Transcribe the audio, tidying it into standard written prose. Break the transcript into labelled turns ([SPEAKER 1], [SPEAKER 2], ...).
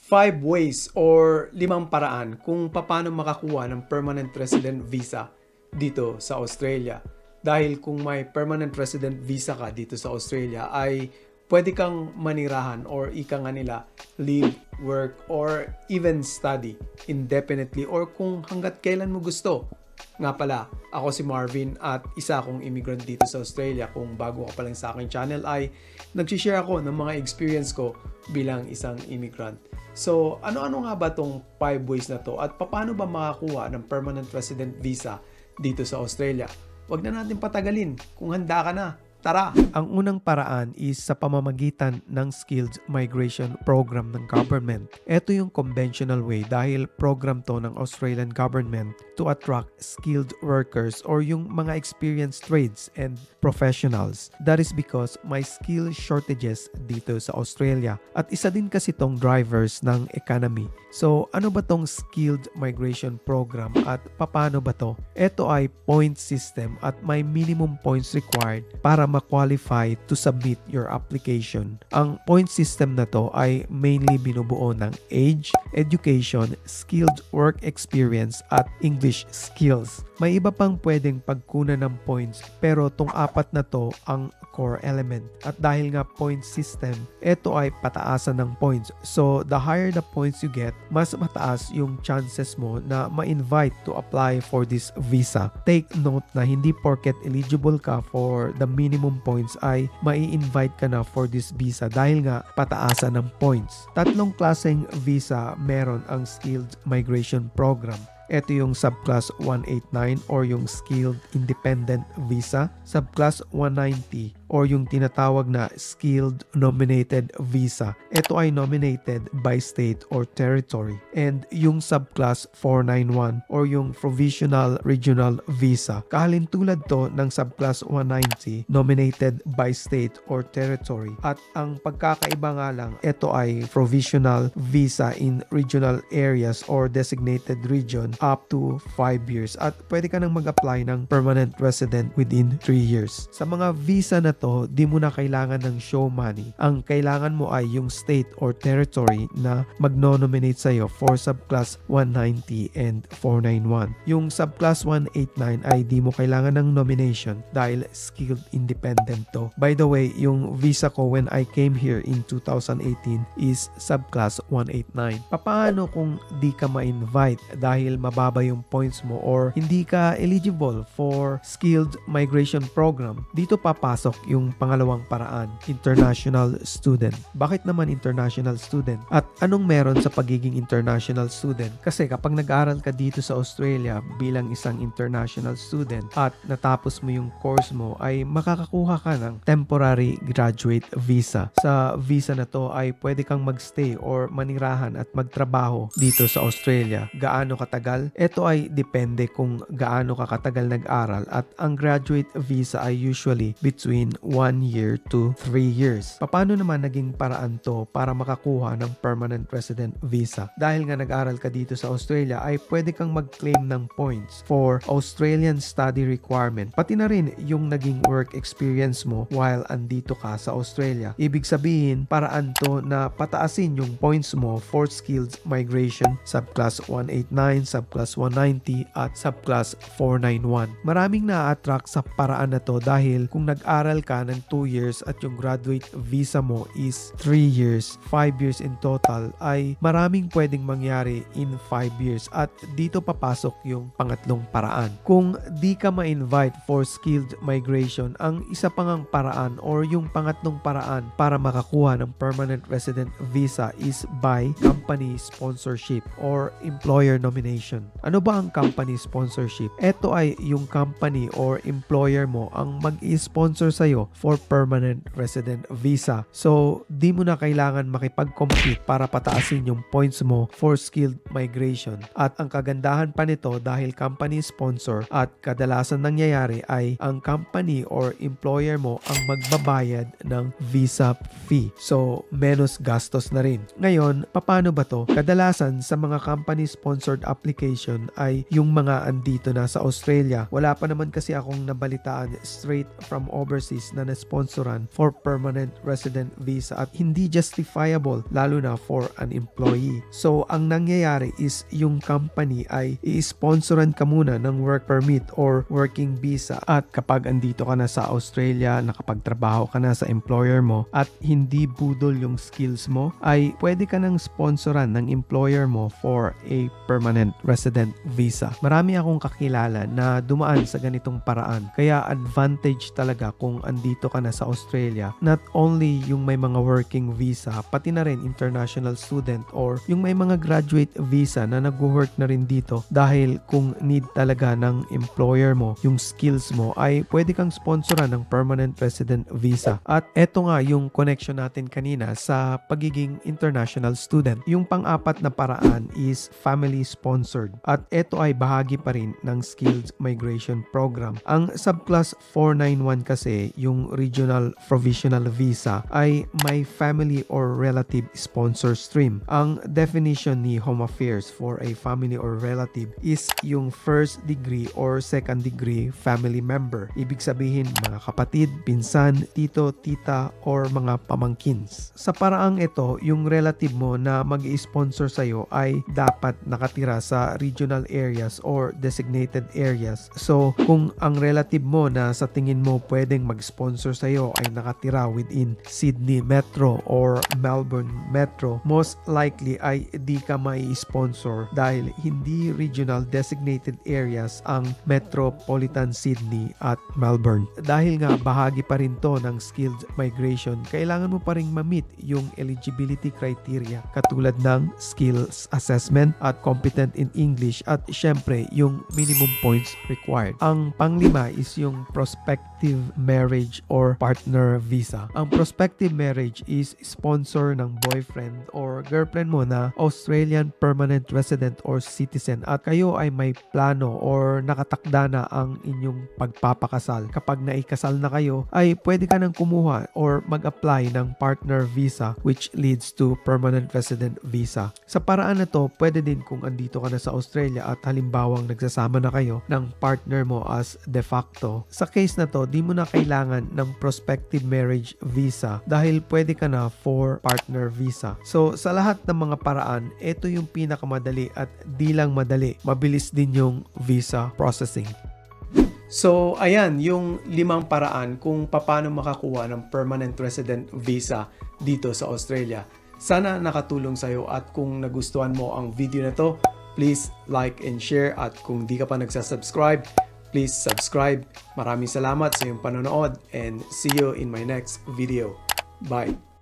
[SPEAKER 1] 5 ways or 5 paraan kung paano makakuha ng permanent resident visa dito sa Australia. Dahil kung may permanent resident visa ka dito sa Australia ay pwede kang manirahan or ika nga nila live, work, or even study indefinitely or kung hanggat kailan mo gusto. Nga pala, ako si Marvin at isa akong immigrant dito sa Australia. Kung bago ka pa lang sa aking channel ay nagsishare ako ng mga experience ko bilang isang immigrant. So, ano-ano nga ba tong 5 ways na to at paano ba makakuha ng permanent resident visa dito sa Australia? Huwag na natin patagalin. Kung handa ka na, tara! Ang unang paraan is sa pamamagitan ng Skilled Migration Program ng government. Ito yung conventional way dahil program to ng Australian government to attract skilled workers or yung mga experienced trades and professionals. That is because may skill shortages dito sa Australia. At isa din kasi tong drivers ng economy. So, ano ba tong Skilled Migration Program at paano ba to? Ito ay point system at may minimum points required para ma-qualify to submit your application. Ang point system na to ay mainly binubuo ng age, education, skilled work experience at English skills. May iba pang pwedeng pagkunan ng points pero tong apat na to ang core element. At dahil nga point system, ito ay pataasan ng points. So, the higher the points you get, mas mataas yung chances mo na ma-invite to apply for this visa. Take note na hindi porket eligible ka for the minimum points ay mai-invite ka na for this visa dahil nga pataasan ng points. Tatlong klaseng visa meron ang Skilled Migration Program. Ito yung Subclass 189 or yung Skilled Independent Visa, Subclass 190 or yung tinatawag na Skilled Nominated Visa. Ito ay nominated by state or territory. And yung Subclass 491 or yung Provisional Regional Visa. Kahalintulad to ng Subclass 190 nominated by state or territory. At ang pagkakaiba nga lang, ito ay Provisional Visa in regional areas or designated region up to 5 years. At pwede ka nang mag-apply ng permanent resident within 3 years. Sa mga visa na to, di mo na kailangan ng show money. Ang kailangan mo ay yung state or territory na magno-nominate sa'yo for subclass 190 and 491. Yung subclass 189 ay di mo kailangan ng nomination dahil skilled independent to. By the way, yung visa ko when I came here in 2018 is subclass 189. Paano kung di ka ma-invite dahil mababa yung points mo or hindi ka eligible for skilled migration program? Dito papasok yung pangalawang paraan, international student. Bakit naman international student? At anong meron sa pagiging international student? Kasi kapag nag-aral ka dito sa Australia bilang isang international student at natapos mo yung course mo ay makakakuha ka ng temporary graduate visa. Sa visa na to ay pwede kang magstay or manirahan at magtrabaho dito sa Australia. Gaano katagal? Ito ay depende kung gaano ka katagal nag-aral at ang graduate visa ay usually between 1 year to 3 years. Paano naman naging paraan to para makakuha ng permanent resident visa? Dahil nga nag-aral ka dito sa Australia ay pwede kang mag-claim ng points for Australian study requirement. Pati na rin yung naging work experience mo while andito ka sa Australia. Ibig sabihin, paraan to na pataasin yung points mo for skilled migration subclass 189, subclass 190 at subclass 491. Maraming na-attract sa paraan na to dahil kung nag-aral ka ng 2 years at yung graduate visa mo is 3 years, 5 years in total, ay maraming pwedeng mangyari in 5 years. At dito papasok yung pangatlong paraan. Kung di ka ma-invite for skilled migration, ang isa pang paraan or yung pangatlong paraan para makakuha ng permanent resident visa is by company sponsorship or employer nomination. Ano ba ang company sponsorship? Ito ay yung company or employer mo ang mag-i-sponsor sa'yo for permanent resident visa. So, di mo na kailangan makipag-compete para pataasin yung points mo for skilled migration. At ang kagandahan pa nito dahil company sponsor at kadalasan nangyayari ay ang company or employer mo ang magbabayad ng visa fee. So, menos gastos na rin. Ngayon, paano ba to? Kadalasan sa mga company sponsored application ay yung mga andito na sa Australia. Wala pa naman kasi akong nabalitaan straight from overseas ways na nasponsoran for permanent resident visa at hindi justifiable lalo na for an employee. So ang nangyayari is yung company ay i-sponsoran ka muna ng work permit or working visa at kapag andito ka na sa Australia, nakapagtrabaho ka na sa employer mo at hindi budol yung skills mo, ay pwede ka nang sponsoran ng employer mo for a permanent resident visa. Marami akong kakilala na dumaan sa ganitong paraan. Kaya advantage talaga kung andito ka na sa Australia. Not only yung may mga working visa, pati na rin international student or yung may mga graduate visa na nag-work na rin dito dahil kung need talaga ng employer mo, yung skills mo, ay pwede kang sponsoran ng permanent resident visa. At eto nga yung connection natin kanina sa pagiging international student. Yung pang-apat na paraan is family sponsored. At eto ay bahagi pa rin ng skills migration program. Ang subclass 491 kasi, yung regional provisional visa, ay may family or relative sponsor stream. Ang definition ni Home Affairs for a family or relative is yung first degree or second degree family member. Ibig sabihin mga kapatid, pinsan, tito, tita, or mga pamangkins. Sa paraang ito, yung relative mo na mag-i-sponsor sa'yo ay dapat nakatira sa regional areas or designated areas. So, kung ang relative mo na sa tingin mo pwedeng mag-sponsor sa'yo ay nakatira within Sydney Metro or Melbourne Metro, most likely ay di ka mai-sponsor dahil hindi regional designated areas ang Metropolitan Sydney at Melbourne. Dahil nga bahagi pa rin to ng skilled migration, kailangan mo pa rin ma-meet yung eligibility criteria katulad ng skills assessment at competent in English at syempre yung minimum points required. Ang panglima is yung prospective marriage or partner visa. Ang prospective marriage is sponsor ng boyfriend or girlfriend mo na Australian permanent resident or citizen at kayo ay may plano or nakatakda na ang inyong pagpapakasal. Kapag naikasal na kayo, ay pwede ka nang kumuha or mag-apply ng partner visa which leads to permanent resident visa. Sa paraan na to, pwede din kung andito ka na sa Australia at halimbawang nagsasama na kayo ng partner mo as de facto. Sa case na to, di mo na kailangan ng prospective marriage visa dahil pwede ka na for partner visa. So sa lahat ng mga paraan, ito yung pinakamadali at di lang madali, mabilis din yung visa processing. So, ayan, yung 5 paraan kung paano makakuha ng permanent resident visa dito sa Australia. Sana nakatulong sa'yo at kung nagustuhan mo ang video na to, please like and share at kung di ka pa nagsasubscribe, please subscribe. Maraming salamat sa iyong panonood and see you in my next video. Bye!